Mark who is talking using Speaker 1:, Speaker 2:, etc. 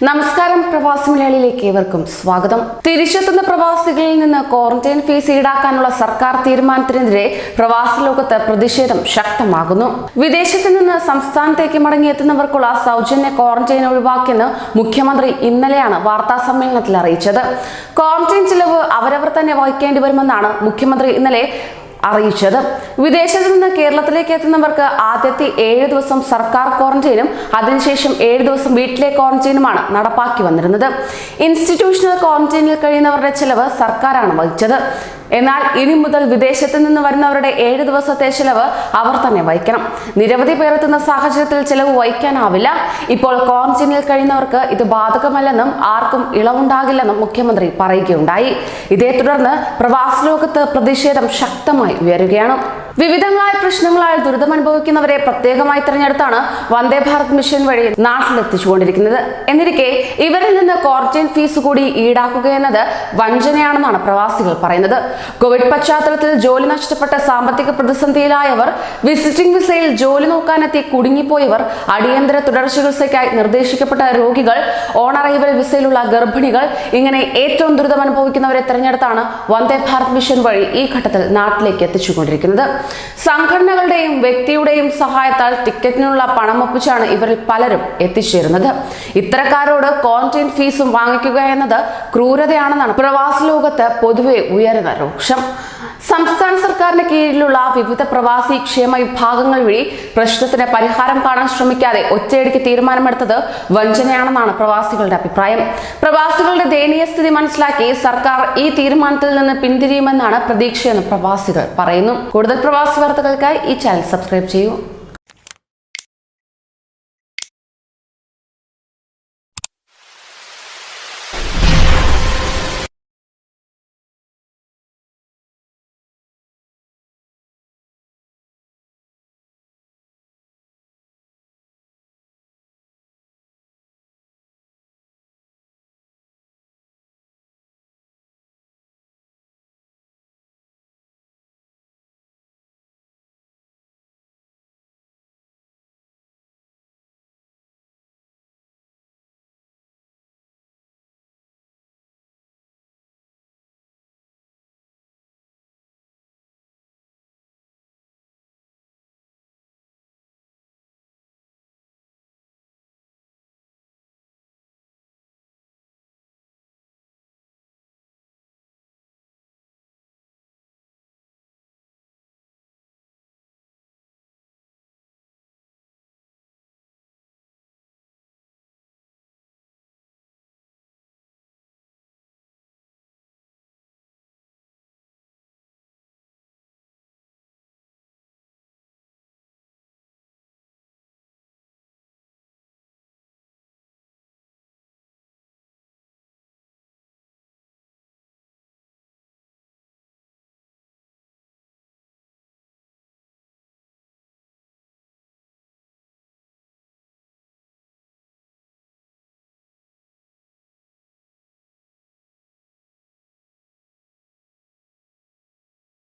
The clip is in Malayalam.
Speaker 1: നമസ്കാരം, പ്രവാസി മലയാളിയിലേക്ക് ഏവർക്കും സ്വാഗതം. തിരിച്ചെത്തുന്ന പ്രവാസികളിൽ നിന്ന് ക്വാറന്റൈൻ ഫീസ് ഈടാക്കാനുള്ള സർക്കാർ തീരുമാനത്തിനെതിരെ പ്രവാസി ലോകത്ത് പ്രതിഷേധം ശക്തമാകുന്നു. വിദേശത്ത് നിന്ന് സംസ്ഥാനത്തേക്ക് മടങ്ങിയെത്തുന്നവർക്കുള്ള സൗജന്യ ക്വാറന്റൈൻ ഒഴിവാക്കിയെന്ന് മുഖ്യമന്ത്രി ഇന്നലെയാണ് വാർത്താ സമ്മേളനത്തിൽ അറിയിച്ചത്. ക്വാറന്റൈൻ ചിലവ് അവരവർ തന്നെ വഹിക്കേണ്ടി വരുമെന്നാണ് മുഖ്യമന്ത്രി ഇന്നലെ അറിയിച്ചത്. വിദേശത്ത് നിന്ന് കേരളത്തിലേക്ക് എത്തുന്നവർക്ക് ആദ്യത്തെ 7 ദിവസം സർക്കാർ ക്വാറന്റൈനും അതിനുശേഷം 7 ദിവസം വീട്ടിലെ ക്വാറന്റൈനുമാണ് നടപ്പാക്കി വന്നിരുന്നത്. ഇൻസ്റ്റിറ്റ്യൂഷണൽ ക്വാറന്റൈനിൽ കഴിയുന്നവരുടെ ചെലവ് സർക്കാരാണ് വഹിച്ചത്. എന്നാൽ ഇനി മുതൽ വിദേശത്ത് നിന്ന് വരുന്നവരുടെ 7 ദിവസത്തെ ചെലവ് അവർ തന്നെ വഹിക്കണം. നിരവധി പേർ എത്തുന്ന സാഹചര്യത്തിൽ ചെലവ് വഹിക്കാനാവില്ല. ഇപ്പോൾ ക്വാറന്റൈനിൽ കഴിയുന്നവർക്ക് ഇത് ബാധകമല്ലെന്നും ആർക്കും ഇളവുണ്ടാകില്ലെന്നും മുഖ്യമന്ത്രി പറയുകയുണ്ടായി. ഇതേ തുടർന്ന് പ്രവാസി ലോകത്ത് പ്രതിഷേധം ശക്തമായി ഉയരുകയാണ്. വിവിധങ്ങളായ പ്രശ്നങ്ങളാൽ ദുരിതമനുഭവിക്കുന്നവരെ പ്രത്യേകമായി തിരഞ്ഞെടുത്താണ് വന്ദേ ഭാരത് മിഷൻ വഴി നാട്ടിലെത്തിച്ചുകൊണ്ടിരിക്കുന്നത്. എന്നിരിക്കെ ഇവരിൽ നിന്ന് ക്വാറന്റൈൻ ഫീസ് കൂടി ഈടാക്കുക എന്നത് വഞ്ചനയാണെന്നാണ് പ്രവാസികൾ പറയുന്നത്. കോവിഡ് പശ്ചാത്തലത്തിൽ ജോലി നഷ്ടപ്പെട്ട സാമ്പത്തിക പ്രതിസന്ധിയിലായവർ, വിസിറ്റിംഗ് വിസയിൽ ജോലി നോക്കാനെത്തി കുടുങ്ങിപ്പോയവർ, അടിയന്തര തുടർ ചികിത്സയ്ക്കായി നിർദ്ദേശിക്കപ്പെട്ട രോഗികൾ, ഓൺ അറൈവൽ വിസയിലുള്ള ഗർഭിണികൾ, ഇങ്ങനെ ഏറ്റവും ദുരിതമനുഭവിക്കുന്നവരെ തിരഞ്ഞെടുത്താണ് വന്ദേ ഭാരത് മിഷൻ വഴി ഈ ഘട്ടത്തിൽ നാട്ടിലേക്ക് എത്തിച്ചുകൊണ്ടിരിക്കുന്നത്. സംഘടനകളുടെയും വ്യക്തിയുടെയും സഹായത്താൽ ടിക്കറ്റിനുള്ള പണം ഒപ്പിച്ചാണ് ഇവരിൽ പലരും എത്തിച്ചേരുന്നത്. ഇത്തരക്കാരോട് ക്വാറന്റൈൻ ഫീസും വാങ്ങിക്കുക എന്നത് ക്രൂരതയാണെന്നാണ് പ്രവാസി ലോകത്ത് പൊതുവെ ഉയരുന്ന രോക്ഷം. സംസ്ഥാന സർക്കാരിന് കീഴിലുള്ള വിവിധ പ്രവാസി ക്ഷേമ വിഭാഗങ്ങൾ വഴി പ്രശ്നത്തിന് പരിഹാരം കാണാൻ ശ്രമിക്കാതെ ഒറ്റയടിക്ക് തീരുമാനമെടുത്തത് വഞ്ചനയാണെന്നാണ് പ്രവാസികളുടെ അഭിപ്രായം. പ്രവാസികളുടെ ദയനീയ സ്ഥിതി മനസ്സിലാക്കി സർക്കാർ ഈ തീരുമാനത്തിൽ നിന്ന് പിന്തിരിയുമെന്നാണ് പ്രതീക്ഷയെന്ന് പ്രവാസികൾ പറയുന്നു. കൂടുതൽ പ്രവാസി വാർത്തകൾക്കായി ഈ ചാനൽ സബ്സ്ക്രൈബ് ചെയ്യൂ.